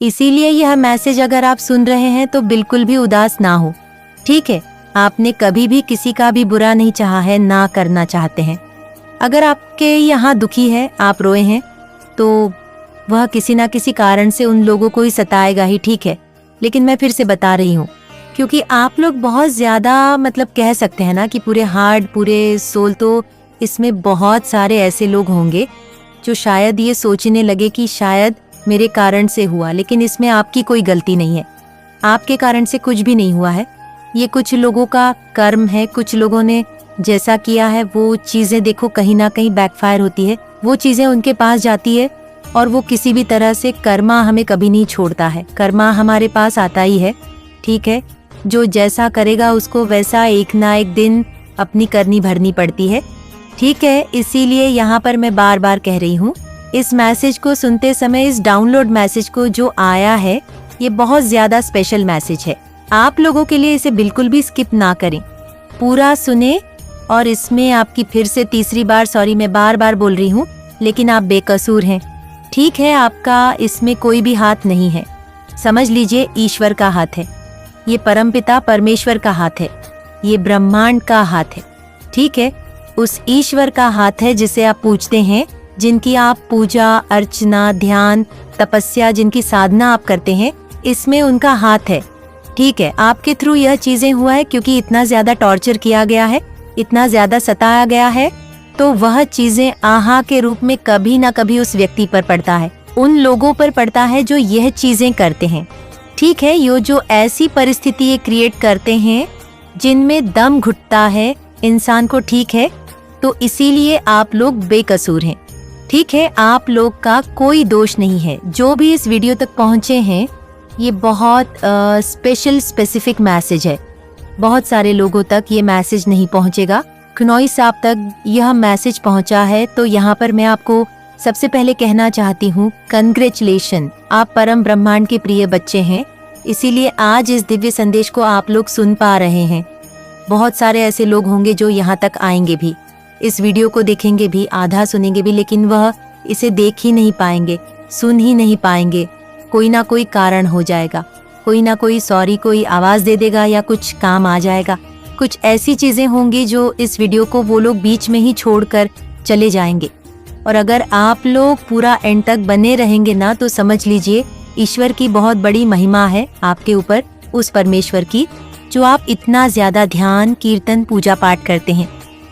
इसीलिए यह मैसेज अगर आप सुन रहे हैं तो बिल्कुल भी उदास ना हो, ठीक है। आपने कभी भी किसी का भी बुरा नहीं चाहा है, ना करना चाहते हैं। अगर आपके यहाँ दुखी है, आप रोए हैं, तो वह किसी ना किसी कारण से उन लोगों को ही सताएगा ही, ठीक है। लेकिन मैं फिर से बता रही हूँ, क्योंकि आप लोग बहुत ज्यादा मतलब कह सकते हैं ना कि पूरे हार्ट, पूरे सोल, तो इसमें बहुत सारे ऐसे लोग होंगे जो शायद ये सोचने लगे कि शायद मेरे कारण से हुआ, लेकिन इसमें आपकी कोई गलती नहीं है। आपके कारण से कुछ भी नहीं हुआ है। ये कुछ लोगों का कर्म है। कुछ लोगों ने जैसा किया है वो चीजें देखो कहीं ना कहीं बैकफायर होती है, वो चीजें उनके पास जाती है और वो किसी भी तरह से कर्मा हमें कभी नहीं छोड़ता है। कर्मा हमारे पास आता ही है, ठीक है। जो जैसा करेगा उसको वैसा एक ना एक दिन अपनी करनी भरनी पड़ती है, ठीक है। इसीलिए यहाँ पर मैं बार बार कह रही हूँ, इस मैसेज को सुनते समय, इस डाउनलोड मैसेज को जो आया है, ये बहुत ज्यादा स्पेशल मैसेज है। आप लोगों के लिए इसे बिल्कुल भी स्किप ना करें, पूरा सुने। और इसमें आपकी फिर से तीसरी बार सॉरी, मैं बार बार बोल रही हूँ, लेकिन आप बेकसूर हैं, ठीक है। आपका इसमें कोई भी हाथ नहीं है। समझ लीजिए ईश्वर का हाथ है, ये परमपिता परमेश्वर का हाथ है, ये ब्रह्मांड का हाथ है, ठीक है। उस ईश्वर का हाथ है जिसे आप पूजते हैं, जिनकी आप पूजा अर्चना ध्यान तपस्या, जिनकी साधना आप करते हैं, इसमें उनका हाथ है, ठीक है। आपके थ्रू यह चीजें हुआ है क्योंकि इतना ज्यादा टॉर्चर किया गया है, इतना ज्यादा सताया गया है, तो वह चीजें आहा के रूप में कभी ना कभी उस व्यक्ति पर पड़ता है, उन लोगों पर पड़ता है जो यह चीजें करते हैं, ठीक है। ये जो ऐसी परिस्थिति क्रिएट करते हैं जिनमें दम घुटता है इंसान को, ठीक है। तो इसीलिए आप लोग बेकसूर हैं, ठीक है। आप लोग का कोई दोष नहीं है। जो भी इस वीडियो तक पहुंचे हैं, ये बहुत स्पेशल स्पेसिफिक मैसेज है। बहुत सारे लोगों तक ये मैसेज नहीं पहुंचेगा। खनोई साहब तक यह मैसेज पहुंचा है, तो यहाँ पर मैं आपको सबसे पहले कहना चाहती हूँ, कंग्रेचुलेशन, आप परम ब्रह्मांड के प्रिय बच्चे हैं। इसीलिए आज इस दिव्य संदेश को आप लोग सुन पा रहे हैं। बहुत सारे ऐसे लोग होंगे जो यहाँ तक आएंगे भी, इस वीडियो को देखेंगे भी, आधा सुनेंगे भी, लेकिन वह इसे देख ही नहीं पाएंगे, सुन ही नहीं पाएंगे। कोई ना कोई कारण हो जाएगा, कोई ना कोई सॉरी कोई आवाज दे देगा या कुछ काम आ जाएगा। कुछ ऐसी चीजें होंगी जो इस वीडियो को वो लोग बीच में ही छोड़कर चले जाएंगे। और अगर आप लोग पूरा एंड तक बने रहेंगे ना, तो समझ लीजिए ईश्वर की बहुत बड़ी महिमा है आपके ऊपर, उस परमेश्वर की, जो आप इतना ज्यादा ध्यान कीर्तन पूजा पाठ करते हैं,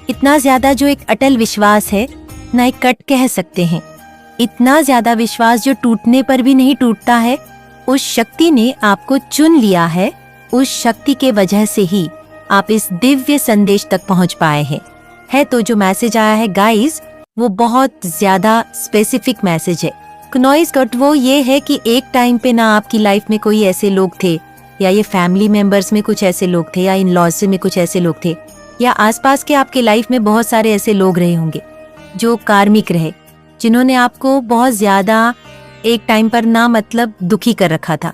इतना ज्यादा जो एक अटल विश्वास है ना, एक कट कह सकते हैं, इतना ज्यादा विश्वास जो टूटने पर भी नहीं टूटता है। उस शक्ति ने आपको चुन लिया है, उस शक्ति के वजह से ही आप इस दिव्य संदेश तक पहुंच पाए हैं। है तो जो मैसेज आया है गाइस, वो बहुत ज्यादा स्पेसिफिक मैसेज है। नॉइस कट वो ये है कि एक टाइम पे ना आपकी लाइफ में कोई ऐसे लोग थे, या ये फैमिली मेंबर्स में कुछ ऐसे लोग थे, या इन लॉज में कुछ ऐसे लोग थे, या आसपास के आपके लाइफ में बहुत सारे ऐसे लोग रहे होंगे जो कार्मिक रहे, जिन्होंने आपको बहुत ज्यादा एक टाइम पर ना मतलब दुखी कर रखा था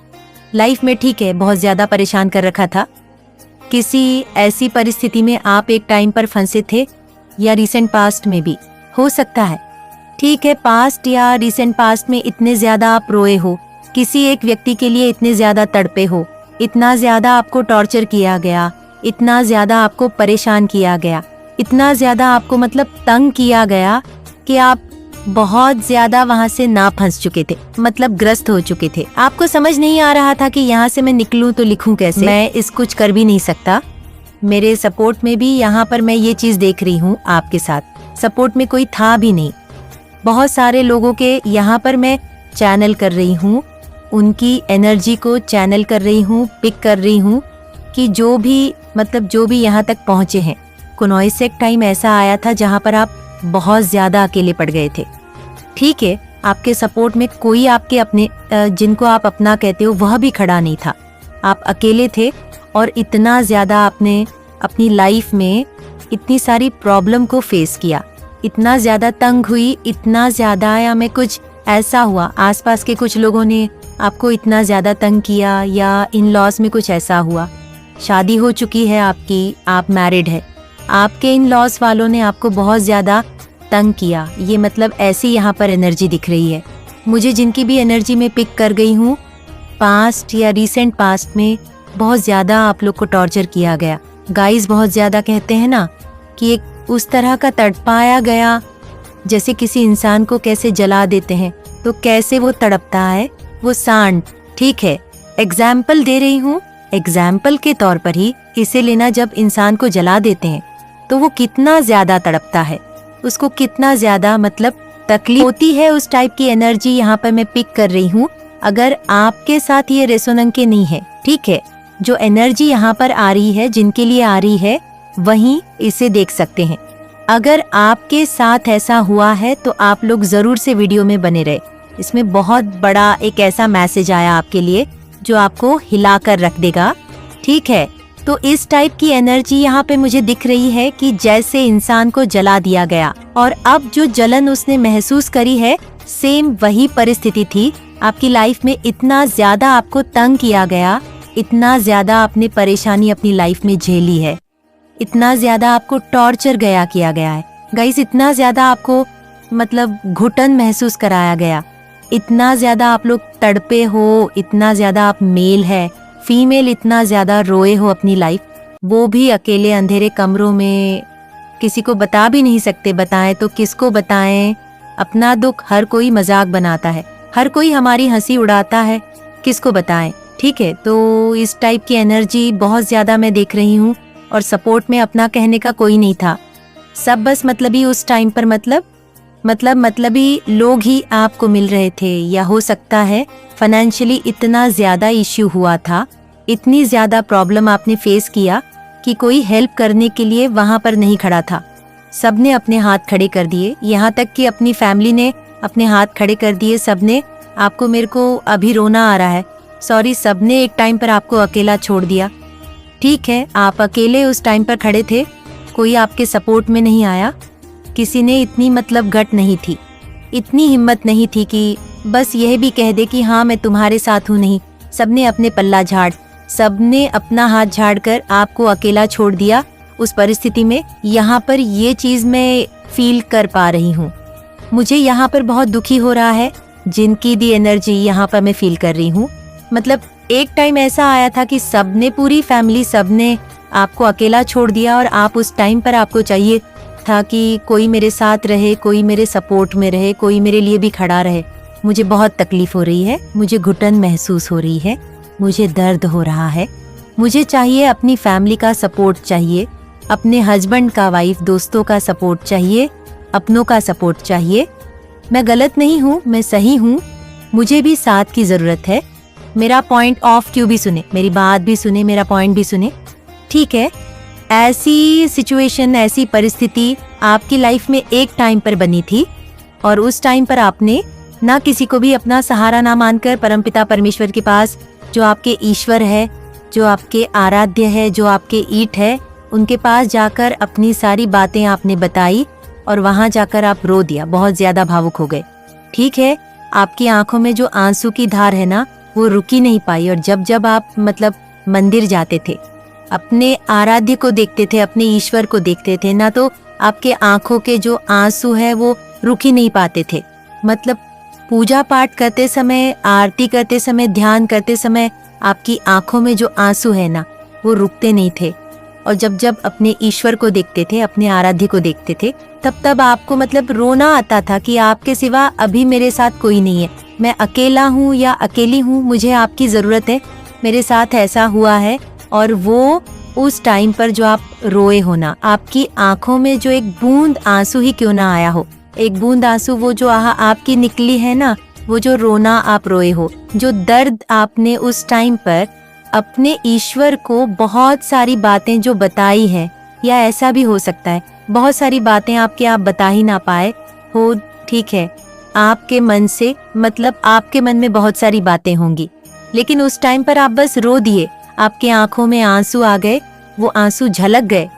लाइफ में, ठीक है, बहुत ज्यादा परेशान कर रखा था। किसी ऐसी परिस्थिति में आप एक टाइम पर फंसे थे, या रिसेंट पास्ट में भी हो सकता है, ठीक है। पास्ट या रिसेंट पास्ट में इतने ज्यादा आप रोए हो, किसी एक व्यक्ति के लिए इतने ज्यादा तड़पे हो, इतना ज्यादा आपको टॉर्चर किया गया, इतना ज्यादा आपको परेशान किया गया, इतना ज्यादा आपको मतलब तंग किया गया कि आप बहुत ज्यादा वहां से ना फंस चुके थे, मतलब ग्रस्त हो चुके थे। आपको समझ नहीं आ रहा था कि यहाँ से मैं निकलूं तो लिखूं कैसे, मैं इस कुछ कर भी नहीं सकता। मेरे सपोर्ट में भी यहाँ पर मैं ये चीज देख रही हूँ, आपके साथ सपोर्ट में कोई था भी नहीं। बहुत सारे लोगों के यहाँ पर मैं चैनल कर रही हूँ, उनकी एनर्जी को चैनल कर रही हूँ, पिक कर रही हूँ कि जो भी मतलब जो भी यहाँ तक पहुँचे हैं। कुनोई से एक टाइम ऐसा आया था जहाँ पर आप बहुत ज्यादा अकेले पड़ गए थे, ठीक है। आपके सपोर्ट में कोई आपके अपने जिनको आप अपना कहते हो वह भी खड़ा नहीं था, आप अकेले थे। और इतना ज्यादा आपने अपनी लाइफ में इतनी सारी प्रॉब्लम को फेस किया, इतना ज्यादा तंग हुई, इतना ज्यादा या मैं कुछ ऐसा हुआ, आसपास के कुछ लोगों ने आपको इतना ज्यादा तंग किया, या इन लॉज में कुछ ऐसा हुआ। शादी हो चुकी है आपकी, आप मैरिड है, आपके इन लॉज वालों ने आपको बहुत ज्यादा तंग किया, ये मतलब ऐसी यहाँ पर एनर्जी दिख रही है मुझे। जिनकी भी एनर्जी में पिक कर गई हूँ, पास्ट या रिसेंट पास्ट में बहुत ज़्यादा आप लोग को टॉर्चर किया गया। गाइस बहुत ज़्यादा कहते हैं ना कि एक उस तरह का तड़पाया गया, जैसे किसी इंसान को कैसे जला देते हैं तो कैसे वो तड़पता है वो सांड। ठीक है, एग्जाम्पल दे रही हूँ, एग्जाम्पल के तौर पर ही इसे लेना। जब इंसान को जला देते हैं तो वो कितना ज्यादा तड़पता है, उसको कितना ज्यादा मतलब तकलीफ होती है। उस टाइप की एनर्जी यहाँ पर मैं पिक कर रही हूँ। अगर आपके साथ ये रेसोनेंस नहीं है, ठीक है, जो एनर्जी यहाँ पर आ रही है, जिनके लिए आ रही है, वहीं इसे देख सकते हैं। अगर आपके साथ ऐसा हुआ है तो आप लोग जरूर से वीडियो में बने रहे। इसमें बहुत बड़ा एक ऐसा मैसेज आया आपके लिए जो आपको हिलाकर रख देगा। ठीक है, तो इस टाइप की एनर्जी यहाँ पे मुझे दिख रही है कि जैसे इंसान को जला दिया गया और अब जो जलन उसने महसूस करी है, सेम वही परिस्थिति थी आपकी लाइफ में। इतना ज्यादा आपको तंग किया गया, इतना ज्यादा आपने परेशानी अपनी लाइफ में झेली है, इतना ज्यादा आपको टॉर्चर किया गया है गाइस, इतना ज्यादा आपको मतलब घुटन महसूस कराया गया, इतना ज्यादा आप लोग तड़पे हो, इतना ज्यादा आप मेल है, फीमेल इतना ज्यादा रोए हो अपनी लाइफ, वो भी अकेले अंधेरे कमरों में, किसी को बता भी नहीं सकते। बताएं तो किसको बताएं? अपना दुख हर कोई मजाक बनाता है, हर कोई हमारी हंसी उड़ाता है, किसको बताएं? ठीक है, तो इस टाइप की एनर्जी बहुत ज्यादा मैं देख रही हूँ और सपोर्ट में अपना कहने का कोई नहीं था। सब बस मतलबी उस टाइम पर मतलबी लोग ही आपको मिल रहे थे, या हो सकता है फाइनेंशियली इतना ज्यादा इश्यू हुआ था, इतनी ज्यादा प्रॉब्लम आपने फेस किया कि कोई हेल्प करने के लिए वहां पर नहीं खड़ा था। सबने अपने हाथ खड़े कर दिए, यहाँ तक कि अपनी फैमिली ने अपने हाथ खड़े कर दिए। सबने आपको, मेरे को अभी रोना आ रहा है, सॉरी, सबने एक टाइम पर आपको अकेला छोड़ दिया। ठीक है, आप अकेले उस टाइम पर खड़े थे, कोई आपके सपोर्ट में नहीं आया, किसी ने इतनी मतलब गट नहीं थी, इतनी हिम्मत नहीं थी कि बस यह भी कह दे कि हाँ मैं तुम्हारे साथ हूँ। नहीं, सबने अपने पल्ला झाड़, सबने अपना हाथ झाड़ कर आपको अकेला छोड़ दिया उस परिस्थिति में। यहाँ पर ये चीज मैं फील कर पा रही हूँ, मुझे यहाँ पर बहुत दुखी हो रहा है, जिनकी दी एनर्जी यहाँ पर मैं फील कर रही हूँ। मतलब एक टाइम ऐसा आया था कि सबने, पूरी फैमिली, सबने आपको अकेला छोड़ दिया और आप उस टाइम पर आपको चाहिए था कि कोई मेरे साथ रहे, कोई मेरे सपोर्ट में रहे, कोई मेरे लिए भी खड़ा रहे। मुझे बहुत तकलीफ हो रही है, मुझे घुटन महसूस हो रही है, मुझे दर्द हो रहा है, मुझे चाहिए अपनी फैमिली का सपोर्ट चाहिए, अपने हस्बैंड का, वाइफ, दोस्तों का सपोर्ट चाहिए, अपनों का सपोर्ट चाहिए। मैं गलत नहीं हूँ, मैं सही हूँ, मुझे भी साथ की जरूरत है। मेरा पॉइंट ऑफ व्यू भी सुने, मेरी बात भी सुने, मेरा पॉइंट भी सुने। ठीक है, ऐसी सिचुएशन, ऐसी परिस्थिति आपकी लाइफ में एक टाइम पर बनी थी और उस टाइम पर आपने ना किसी को भी अपना सहारा ना मानकर परमपिता परमेश्वर के पास, जो आपके ईश्वर है, जो आपके आराध्य है, जो आपके ईट है, उनके पास जाकर अपनी सारी बातें आपने बताई और वहां जाकर आप रो दिया, बहुत ज्यादा भावुक हो गए। ठीक है, आपकी आंखों में जो आंसू की धार है ना, वो रुकी नहीं पाई। और जब जब आप मतलब मंदिर जाते थे, अपने आराध्य को देखते थे, अपने ईश्वर को देखते थे ना, तो आपके आंखों के जो आंसू है वो रुक ही नहीं पाते थे। मतलब पूजा पाठ करते समय, आरती करते समय, ध्यान करते समय आपकी आंखों में जो आंसू है ना, वो रुकते नहीं थे। और जब जब अपने ईश्वर को देखते थे, अपने आराध्य को देखते थे, तब तब आपको मतलब रोना आता था कि आपके सिवा अभी मेरे साथ कोई नहीं है, मैं अकेला हूँ या अकेली हूँ, मुझे आपकी जरूरत है, मेरे साथ ऐसा हुआ है। और वो उस टाइम पर जो आप रोए हो ना, आपकी आंखों में जो एक बूंद आंसू ही क्यों ना आया हो, एक बूंद आंसू वो जो आपकी निकली है ना, वो जो रोना आप रोए हो, जो दर्द आपने उस टाइम पर अपने ईश्वर को बहुत सारी बातें जो बताई है, या ऐसा भी हो सकता है बहुत सारी बातें आपके आप बता ही ना पाए हो। ठीक है, आपके मन से, मतलब आपके मन में बहुत सारी बातें होंगी, लेकिन उस टाइम पर आप बस रो दिए, आपके आंखों में आंसू आ गए, वो आंसू झलक गए।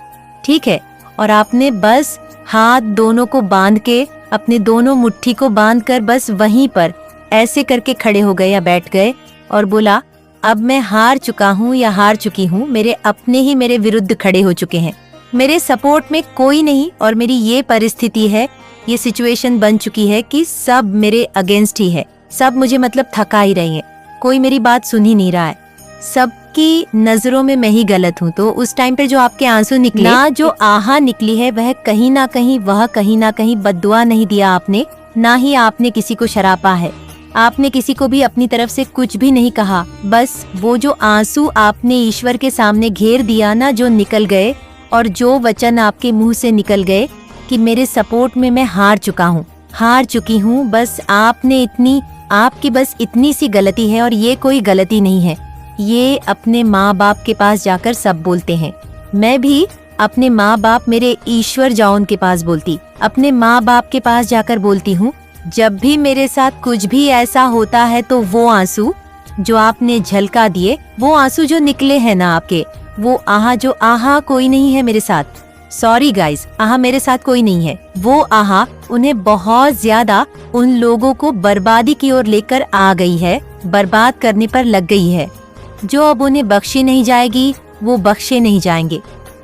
ठीक है, और आपने बस हाथ दोनों को बांध के, अपने दोनों मुट्ठी को बांध कर बस वहीं पर ऐसे करके खड़े हो गए या बैठ गए और बोला, अब मैं हार चुका हूँ या हार चुकी हूँ, मेरे अपने ही मेरे विरुद्ध खड़े हो चुके हैं, मेरे सपोर्ट में कोई नहीं, और मेरी ये परिस्थिति है, ये सिचुएशन बन चुकी है कि सब मेरे अगेंस्ट ही है, सब मुझे मतलब थका ही रही है। कोई मेरी बात सुन ही नहीं रहा है, सबकी नजरों में मैं ही गलत हूँ। तो उस टाइम पे जो आपके आंसू निकले ना, जो आहा निकली है, वह कहीं ना कहीं बद्दुआ नहीं दिया आपने, ना ही आपने किसी को शरापा है, आपने किसी को भी अपनी तरफ से कुछ भी नहीं कहा। बस वो जो आंसू आपने ईश्वर के सामने घेर दिया ना, जो निकल गए, और जो वचन आपके मुंह से निकल गए कि मेरे सपोर्ट में मैं हार चुकी हूँ, बस आपकी बस इतनी सी गलती है। और ये कोई गलती नहीं है, ये अपने माँ बाप के पास जाकर सब बोलते हैं। मैं भी अपने माँ बाप, मेरे ईश्वर जाओ उनके पास बोलती, अपने माँ बाप के पास जाकर बोलती हूँ। जब भी मेरे साथ कुछ भी ऐसा होता है तो वो आंसू जो आपने झलका दिए, वो आंसू जो निकले हैं ना आपके, वो आहा कोई नहीं है मेरे साथ, सॉरी गाइज, आहा मेरे साथ कोई नहीं है। वो आहा उन्हें बहुत ज्यादा उन लोगों को बर्बादी की ओर लेकर आ गई है, बर्बाद करने पर लग गई है। जो अब उन्हें बख्शी नहीं जाएगी, वो बख्शे नहीं जाएंगे।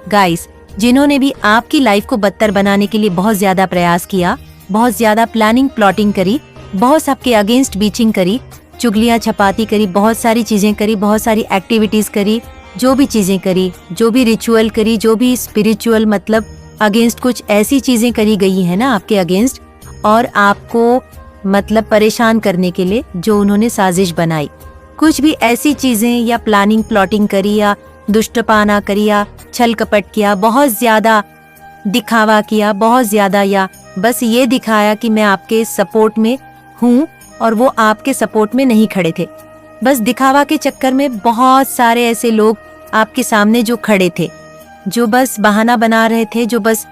गाइस, जिन्होंने भी आपकी लाइफ को बदतर बनाने के लिए बहुत ज्यादा प्रयास किया, बहुत ज्यादा प्लानिंग प्लॉटिंग करी, बहुत सबके अगेंस्ट बीचिंग करी, चुगलियां छपाती करी, बहुत सारी चीजें करी, बहुत सारी एक्टिविटीज करी, जो भी चीजें करी, जो भी रिचुअल करी, जो भी स्पिरिचुअल मतलब अगेंस्ट कुछ ऐसी चीजें करी गई है ना आपके अगेंस्ट, और आपको मतलब परेशान करने के लिए जो उन्होंने साजिश बनाई, कुछ भी ऐसी चीजें या प्लानिंग प्लॉटिंग करी या दुष्टपाना करी या छल कपट किया, बहुत ज्यादा दिखावा किया, बहुत ज्यादा, या बस ये दिखाया कि मैं आपके सपोर्ट में हूँ और वो आपके सपोर्ट में नहीं खड़े थे। बस दिखावा के चक्कर में बहुत सारे ऐसे लोग आपके सामने जो खड़े थे, जो बस बहाना बना रहे थे, जो बस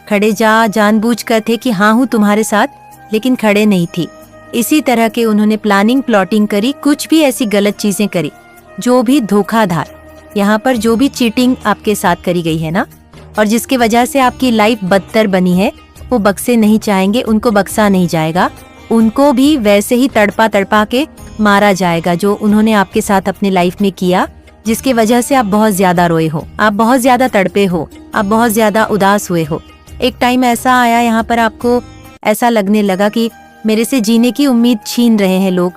खड़े जानबूझ कर थे कि हाँ हूँ तुम्हारे साथ, लेकिन खड़े नहीं थी। इसी तरह के उन्होंने प्लानिंग प्लॉटिंग करी, कुछ भी ऐसी गलत चीजें करी, जो भी धोखाधार, यहाँ पर जो भी चीटिंग आपके साथ करी गई है ना, और जिसकी वजह से आपकी लाइफ बदतर बनी है, वो बख्शे नहीं चाहेंगे, उनको बख्शा नहीं जाएगा, उनको भी वैसे ही तड़पा तड़पा के मारा जाएगा जो उन्होंने आपके साथ अपने लाइफ में किया, जिसकी वजह से आप बहुत ज्यादा रोए हो, आप बहुत ज्यादा तड़पे हो, आप बहुत ज्यादा उदास हुए हो। एक टाइम ऐसा आया यहाँ पर आपको ऐसा लगने लगा कि मेरे से जीने की उम्मीद छीन रहे हैं लोग,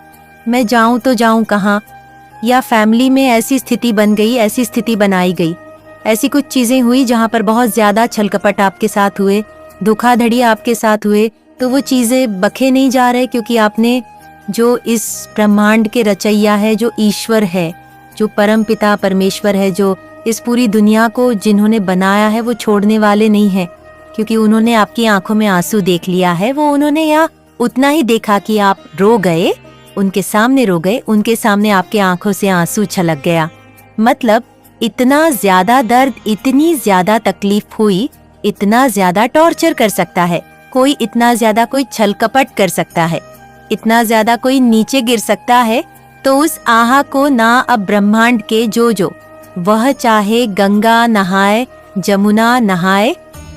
मैं जाऊं तो जाऊं कहाँ, या फैमिली में ऐसी स्थिति बन गई, ऐसी स्थिति बनाई गई, ऐसी कुछ चीजें हुई जहाँ पर बहुत ज्यादा छलकपट आपके साथ हुए, धोखाधड़ी आपके साथ हुए, तो वो चीजें बखे नहीं जा रहे, क्योंकि आपने जो इस ब्रह्मांड के रचैया है, जो ईश्वर है, जो परम पिता परमेश्वर है, जो इस पूरी दुनिया को जिन्होंने बनाया है, वो छोड़ने वाले नहीं है, क्योंकि उन्होंने आपकी आंखों में आंसू देख लिया है। वो उन्होंने या उतना ही देखा कि आप रो गए, उनके सामने रो गए, उनके सामने आपके आंखों से आंसू छलक गया। मतलब इतना ज्यादा दर्द, इतनी ज्यादा तकलीफ हुई, इतना ज्यादा टॉर्चर कर सकता है कोई, इतना ज्यादा कोई छल कपट कर सकता है, इतना ज्यादा कोई नीचे गिर सकता है, तो उस आहा को ना अब ब्रह्मांड के जो वह चाहे गंगा नहाए, जमुना नहाए,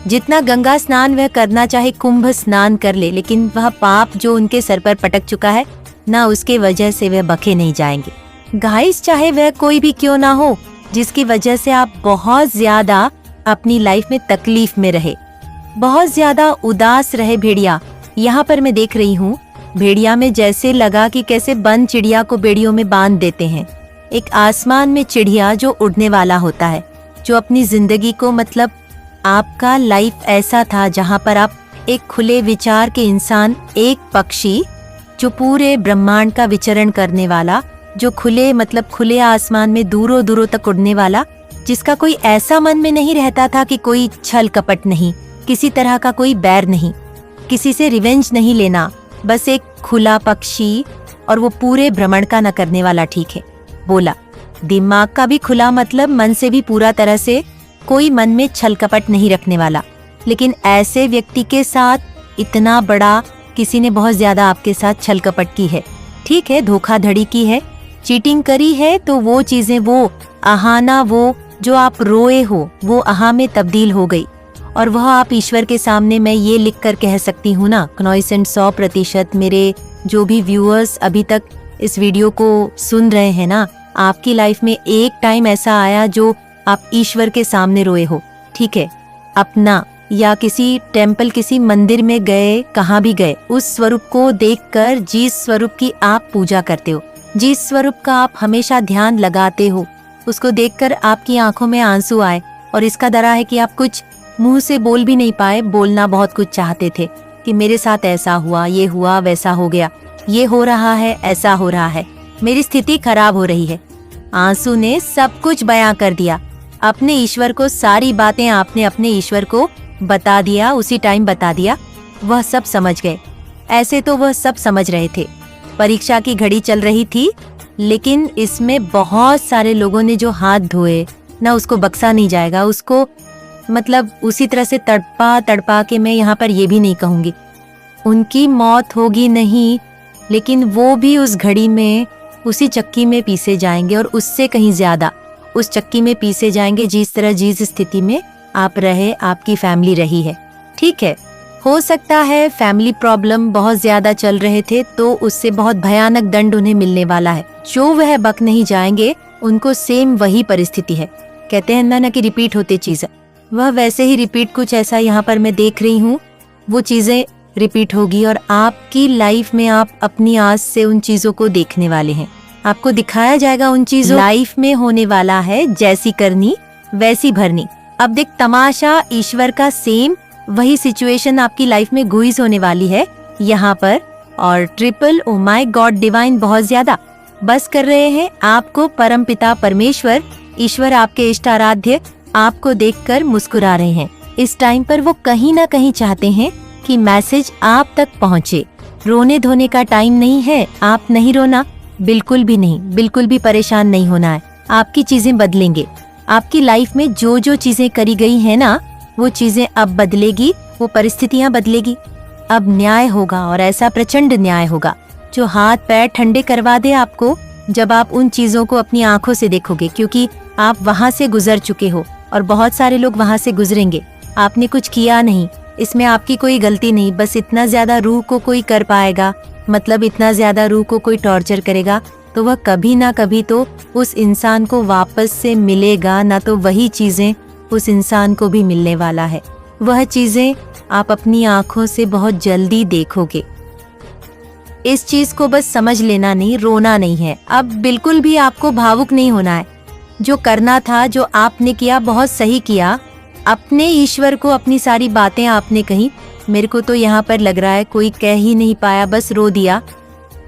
जितना गंगा स्नान वह करना चाहे, कुंभ स्नान कर ले, लेकिन वह पाप जो उनके सर पर पटक चुका है ना, उसके वजह से वह बखे नहीं जाएंगे। गाइस, चाहे वह कोई भी क्यों ना हो, जिसकी वजह से आप बहुत ज्यादा अपनी लाइफ में तकलीफ में रहे, बहुत ज्यादा उदास रहे। भेड़िया, यहाँ पर मैं देख रही हूँ, भेड़िया में जैसे लगा कि कैसे बंद चिड़िया को बेड़ियों में बांध देते हैं। एक आसमान में चिड़िया जो उड़ने वाला होता है, जो अपनी जिंदगी को, मतलब आपका लाइफ ऐसा था जहाँ पर आप एक खुले विचार के इंसान, एक पक्षी जो पूरे ब्रह्मांड का विचरण करने वाला, जो खुले आसमान में दूरों दूरों तक उड़ने वाला, जिसका कोई ऐसा मन में नहीं रहता था कि कोई छल कपट नहीं, किसी तरह का कोई बैर नहीं, किसी से रिवेंज नहीं लेना, बस एक खुला पक्षी, और वो पूरे भ्रमण का न करने वाला। ठीक है, बोला दिमाग का भी खुला, मतलब मन से भी पूरा तरह से कोई मन में छल कपट नहीं रखने वाला। लेकिन ऐसे व्यक्ति के साथ इतना बड़ा किसी ने बहुत ज्यादा आपके साथ छल कपट की है, ठीक है, धोखाधड़ी की है, चीटिंग करी है, तो वो चीजें, वो आहाना, वो जो आप रोए हो, वो आहा में तब्दील हो गई। और वह आप ईश्वर के सामने, मैं ये लिख कर कह सकती हूँ ना, 100% मेरे जो भी व्यूअर्स अभी तक इस वीडियो को सुन रहे हैं ना, आपकी लाइफ में एक टाइम ऐसा आया जो आप ईश्वर के सामने रोए हो, ठीक है, अपना या किसी टेम्पल, किसी मंदिर में गए, कहाँ भी गए, उस स्वरूप को देखकर जिस स्वरूप की आप पूजा करते हो, जिस स्वरूप का आप हमेशा ध्यान लगाते हो, उसको देखकर आपकी आंखों में आंसू आए और इसका डरा है कि आप कुछ मुंह से बोल भी नहीं पाए। बोलना बहुत कुछ चाहते थे कि मेरे साथ ऐसा हुआ, ये हुआ, वैसा हो गया, ये हो रहा है, ऐसा हो रहा है, मेरी स्थिति खराब हो रही है। आंसू ने सब कुछ बयां कर दिया। अपने ईश्वर को सारी बातें आपने अपने ईश्वर को बता दिया, उसी टाइम बता दिया। वह सब समझ गए। ऐसे तो वह सब समझ रहे थे। परीक्षा की घड़ी चल रही थी, लेकिन इसमें बहुत सारे लोगों ने जो हाथ धोए ना, उसको बख्शा नहीं जाएगा। उसको मतलब उसी तरह से तड़पा तड़पा के, मैं यहाँ पर ये भी नहीं कहूँगी उनकी मौत होगी नहीं, लेकिन वो भी उस घड़ी में उसी चक्की में पीसे जाएंगे और उससे कहीं ज्यादा उस चक्की में पीसे जाएंगे, जिस तरह जिस स्थिति में आप रहे, आपकी फैमिली रही है। ठीक है, हो सकता है फैमिली प्रॉब्लम बहुत ज्यादा चल रहे थे, तो उससे बहुत भयानक दंड उन्हें मिलने वाला है। जो वह बक नहीं जाएंगे, उनको सेम वही परिस्थिति है। कहते हैं ना कि रिपीट होते चीजें, वह वैसे ही रिपीट कुछ ऐसा यहाँ पर मैं देख रही हूँ। वो चीजें रिपीट होगी और आपकी लाइफ में आप अपनी आस से उन चीजों को देखने वाले हैं। आपको दिखाया जाएगा उन चीजों लाइफ में होने वाला है, जैसी करनी वैसी भरनी। अब देख, तमाशा ईश्वर का सेम वही सिचुएशन आपकी लाइफ में गुइज होने वाली है यहाँ पर। और triple oh my God divine बहुत ज्यादा बस कर रहे हैं आपको। परमपिता परमेश्वर ईश्वर, आपके इष्ट आराध्य आपको देखकर मुस्कुरा रहे हैं। इस टाइम पर वो कहीं ना कहीं चाहते हैं कि मैसेज आप तक पहुँचे। रोने धोने का टाइम नहीं है, आप नहीं रोना, बिल्कुल भी नहीं, बिल्कुल भी परेशान नहीं होना है। आपकी चीजें बदलेंगे। आपकी लाइफ में जो जो चीजें करी गई है ना, वो चीजें अब बदलेगी, वो परिस्थितियां बदलेगी। अब न्याय होगा और ऐसा प्रचंड न्याय होगा जो हाथ पैर ठंडे करवा दे आपको, जब आप उन चीजों को अपनी आंखों से देखोगे, क्योंकि आप वहां से गुजर चुके हो और बहुत सारे लोग वहां से गुजरेंगे। आपने कुछ किया नहीं, इसमें आपकी कोई गलती नहीं, बस इतना ज्यादा रूह को कोई कर पाएगा, मतलब इतना ज्यादा रूह को कोई टॉर्चर करेगा, तो वह कभी ना कभी तो उस इंसान को वापस से मिलेगा ना, तो वही चीजें उस इंसान को भी मिलने वाला है। वह चीजें आप अपनी आंखों से बहुत जल्दी देखोगे। इस चीज को बस समझ लेना नहीं, रोना नहीं है। अब बिल्कुल भी आपको भावुक नहीं होना है। जो करना था, जो आपने किया, बहुत सही किया। अपने ईश्वर को अपनी सारी बातें आपने कही। मेरे को तो यहाँ पर लग रहा है कोई कह ही नहीं पाया, बस रो दिया।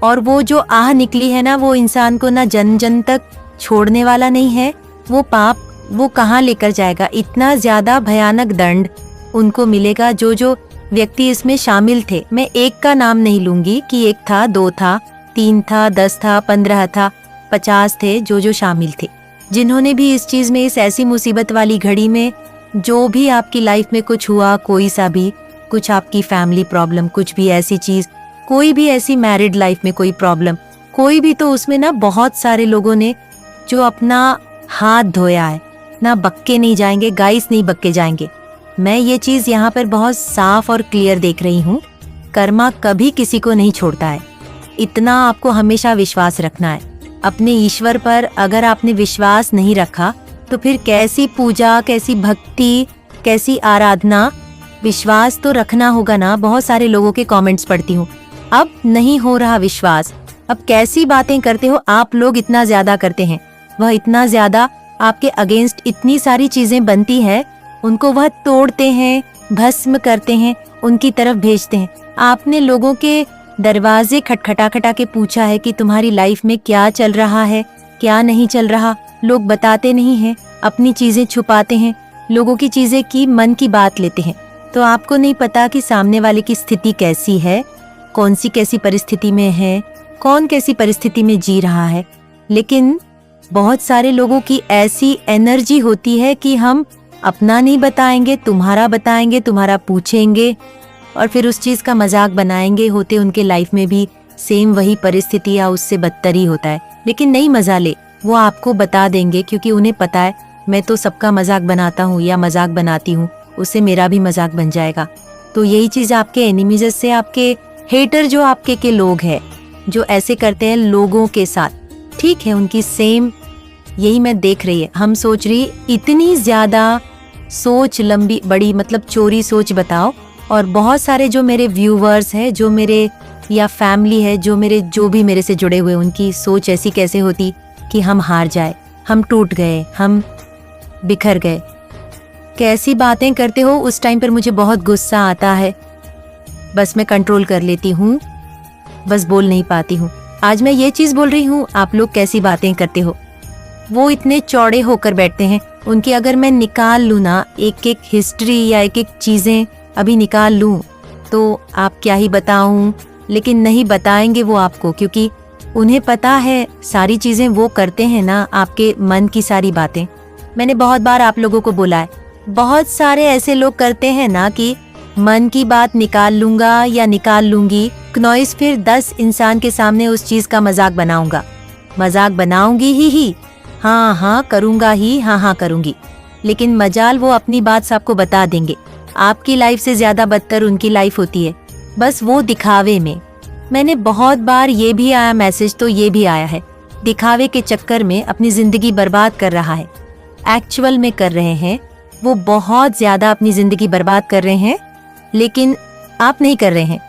और वो जो आह निकली है ना, वो इंसान को ना जन जन तक छोड़ने वाला नहीं है। वो पाप वो कहाँ लेकर जाएगा? इतना ज्यादा भयानक दंड उनको मिलेगा जो जो व्यक्ति इसमें शामिल थे। मैं एक का नाम नहीं लूंगी कि एक था, दो था, तीन था, 10 था, 15 था, 50 थे, जो जो शामिल थे, जिन्होंने भी इस चीज में, इस ऐसी मुसीबत वाली घड़ी में, जो भी आपकी लाइफ में कुछ हुआ, कोई सा भी कुछ, आपकी फैमिली प्रॉब्लम, कुछ भी ऐसी चीज, कोई भी ऐसी मैरिड लाइफ में कोई प्रॉब्लम, कोई भी, तो उसमें ना बहुत सारे लोगों ने जो अपना हाथ धोया है ना, बक्के नहीं जाएंगे, गाइस नहीं बक्के जाएंगे। मैं ये चीज यहाँ पर बहुत साफ और क्लियर देख रही हूँ। कर्मा कभी किसी को नहीं छोड़ता है, इतना आपको हमेशा विश्वास रखना है अपने ईश्वर पर। अगर आपने विश्वास नहीं रखा तो फिर कैसी पूजा, कैसी भक्ति, कैसी आराधना? विश्वास तो रखना होगा ना। बहुत सारे लोगों के कमेंट्स पढ़ती हूँ, अब नहीं हो रहा विश्वास, अब कैसी बातें करते हो आप लोग, इतना ज्यादा करते हैं। वह इतना ज्यादा आपके अगेंस्ट इतनी सारी चीजें बनती है, उनको वह तोड़ते हैं, भस्म करते हैं, उनकी तरफ भेजते हैं। आपने लोगों के दरवाजे खटखटा खटा के पूछा है कि तुम्हारी लाइफ में क्या चल रहा है, क्या नहीं चल रहा? लोग बताते नहीं हैं, अपनी चीजें छुपाते हैं, लोगों की चीजें की मन की बात लेते हैं। तो आपको नहीं पता कि सामने वाले की स्थिति कैसी है, कौन सी कैसी परिस्थिति में है, कौन कैसी परिस्थिति में जी रहा है। लेकिन बहुत सारे लोगों की ऐसी एनर्जी होती है कि हम अपना नहीं बताएंगे, तुम्हारा बताएंगे, तुम्हारा पूछेंगे और फिर उस चीज का मजाक बनाएंगे। होते उनके लाइफ में भी सेम वही परिस्थिति या उससे बदतर ही होता है, लेकिन नहीं मजा ले, वो आपको बता देंगे, क्योंकि उन्हें पता है मैं तो सबका मजाक बनाता हूँ या मजाक बनाती हूँ, उससे मेरा भी मजाक बन जाएगा। तो यही चीज आपके एनिमीज से, आपके हेटर जो आपके के लोग हैं, जो ऐसे करते हैं लोगों के साथ, ठीक है, उनकी सेम यही मैं देख रही है। हम सोच रही इतनी ज्यादा सोच लंबी बड़ी, मतलब चोरी सोच बताओ। और बहुत सारे जो मेरे व्यूवर्स हैं, जो मेरे या फैमिली है जो भी मेरे से जुड़े हुए, उनकी सोच ऐसी कैसे होती कि हम हार जाए, हम टूट गए, हम बिखर गए। कैसी बातें करते हो, उस टाइम पर मुझे बहुत गुस्सा आता है, बस मैं कंट्रोल कर लेती हूँ, बस बोल नहीं पाती हूँ। आज मैं ये चीज़ बोल रही हूँ, आप लोग कैसी बातें करते हो। वो इतने चौड़े होकर बैठते हैं, उनकी अगर मैं निकाल लूँ ना एक एक हिस्ट्री या एक एक चीज़ें अभी निकाल लूँ तो आप क्या ही बताऊँ, लेकिन नहीं बताएंगे वो आपको, क्योंकि उन्हें पता है सारी चीज़ें वो करते हैं ना आपके मन की सारी बातें। मैंने बहुत बार आप लोगों को बोला है, बहुत सारे ऐसे लोग करते हैं ना कि मन की बात निकाल लूँगा या निकाल लूँगी, नॉइस फिर 10 इंसान के सामने उस चीज़ का मजाक बनाऊँगा, मजाक बनाऊँगी ही, हाँ करूँगा ही, हाँ करूँगी, लेकिन मजाल वो अपनी बात सबको बता देंगे। आपकी लाइफ से ज़्यादा बदतर उनकी लाइफ होती है, बस वो दिखावे में। मैंने बहुत बार ये भी आया मैसेज, तो ये भी आया है, दिखावे के चक्कर में अपनी ज़िंदगी बर्बाद कर रहा है। एक्चुअल में कर रहे हैं, वो बहुत ज़्यादा अपनी ज़िंदगी बर्बाद कर रहे हैं, लेकिन आप नहीं कर रहे हैं।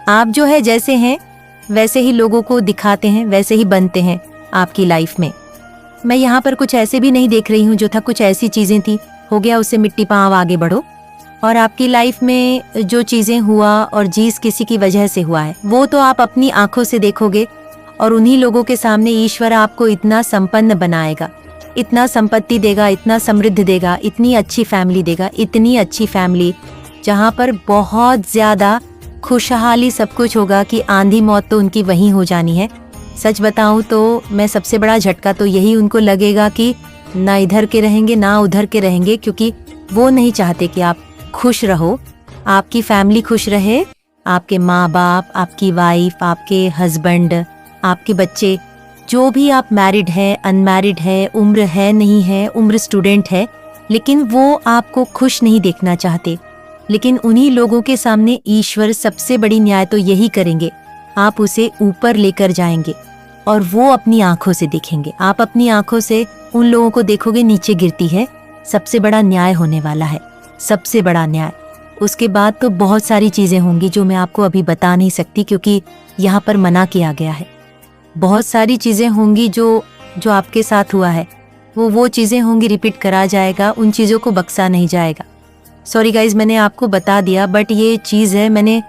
आप जो है जैसे हैं वैसे ही लोगों को दिखाते हैं, वैसे ही बनते हैं आपकी लाइफ में। मैं यहाँ पर कुछ ऐसे भी नहीं देख रही हूँ जो था, कुछ ऐसी चीज़ें थी, हो गया उससे मिट्टी पाँव, आगे बढ़ो। और आपकी लाइफ में जो चीज़ें हुआ और जिस किसी की वजह से हुआ है वो तो आप अपनी आंखों से देखोगे, और उन्हीं लोगों के सामने ईश्वर आपको इतना संपन्न बनाएगा, इतना संपत्ति देगा, इतना समृद्ध देगा, इतनी अच्छी फैमिली देगा, इतनी अच्छी फैमिली जहाँ पर बहुत ज़्यादा खुशहाली सब कुछ होगा कि आंधी मौत तो उनकी वहीं हो जानी है। सच बताऊं तो मैं सबसे बड़ा झटका तो यही उनको लगेगा कि ना इधर के रहेंगे ना उधर के रहेंगे, क्योंकि वो नहीं चाहते कि आप खुश रहो, आपकी फैमिली खुश रहे, आपके माँ बाप, आपकी वाइफ, आपके हस्बैंड, आपके बच्चे, जो भी आप मैरिड है, अनमैरिड है, उम्र है नहीं है, उम्र स्टूडेंट है, लेकिन वो आपको खुश नहीं देखना चाहते। लेकिन उन्हीं लोगों के सामने ईश्वर सबसे बड़ी न्याय तो यही करेंगे, आप उसे ऊपर लेकर जाएंगे और वो अपनी आंखों से देखेंगे। आप अपनी आंखों से उन लोगों को देखोगे नीचे गिरती है, सबसे बड़ा न्याय होने वाला है, सबसे बड़ा न्याय। उसके बाद तो बहुत सारी चीजें होंगी जो मैं आपको अभी बता नहीं सकती, क्योंकि यहाँ पर मना किया गया है। बहुत सारी चीजें होंगी जो आपके साथ हुआ है, वो चीजें होंगी, रिपीट करा जाएगा, उन चीजों को बख्शा नहीं जाएगा। सॉरी गाइज, मैंने आपको बता दिया, बट ये चीज़ है, मैंने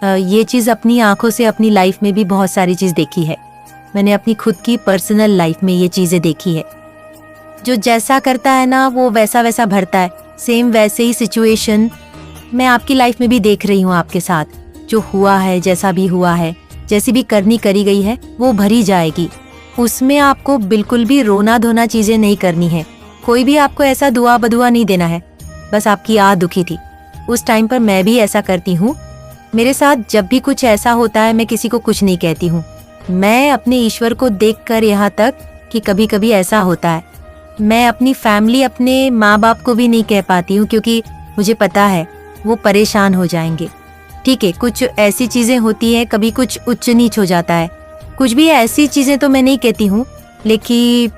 ये चीज़ अपनी आंखों से अपनी लाइफ में भी बहुत सारी चीज़ देखी है। मैंने अपनी खुद की पर्सनल लाइफ में ये चीज़ें देखी है। जो जैसा करता है ना वो वैसा वैसा भरता है, सेम वैसे ही सिचुएशन मैं आपकी लाइफ में भी देख रही हूँ आपके साथ। जो हुआ है, जैसा भी हुआ है, जैसी भी करनी करी गई है वो भरी जाएगी। उसमें आपको बिल्कुल भी रोना धोना चीज़ें नहीं करनी है, कोई भी आपको ऐसा दुआ बदुआ नहीं देना है। बस आपकी आह दुखी थी उस टाइम पर, मैं भी ऐसा करती हूँ। मेरे साथ जब भी कुछ ऐसा होता है मैं किसी को कुछ नहीं कहती हूँ। मैं अपने ईश्वर को देखकर यहाँ तक कि कभी कभी ऐसा होता है, मैं अपनी फैमिली, अपने माँ बाप को भी नहीं कह पाती हूँ, क्योंकि मुझे पता है वो परेशान हो जाएंगे। ठीक है, कुछ ऐसी चीज़ें होती हैं, कभी कुछ उच्च नीच हो जाता है, कुछ भी ऐसी चीज़ें तो मैं नहीं कहती हूँ, लेकिन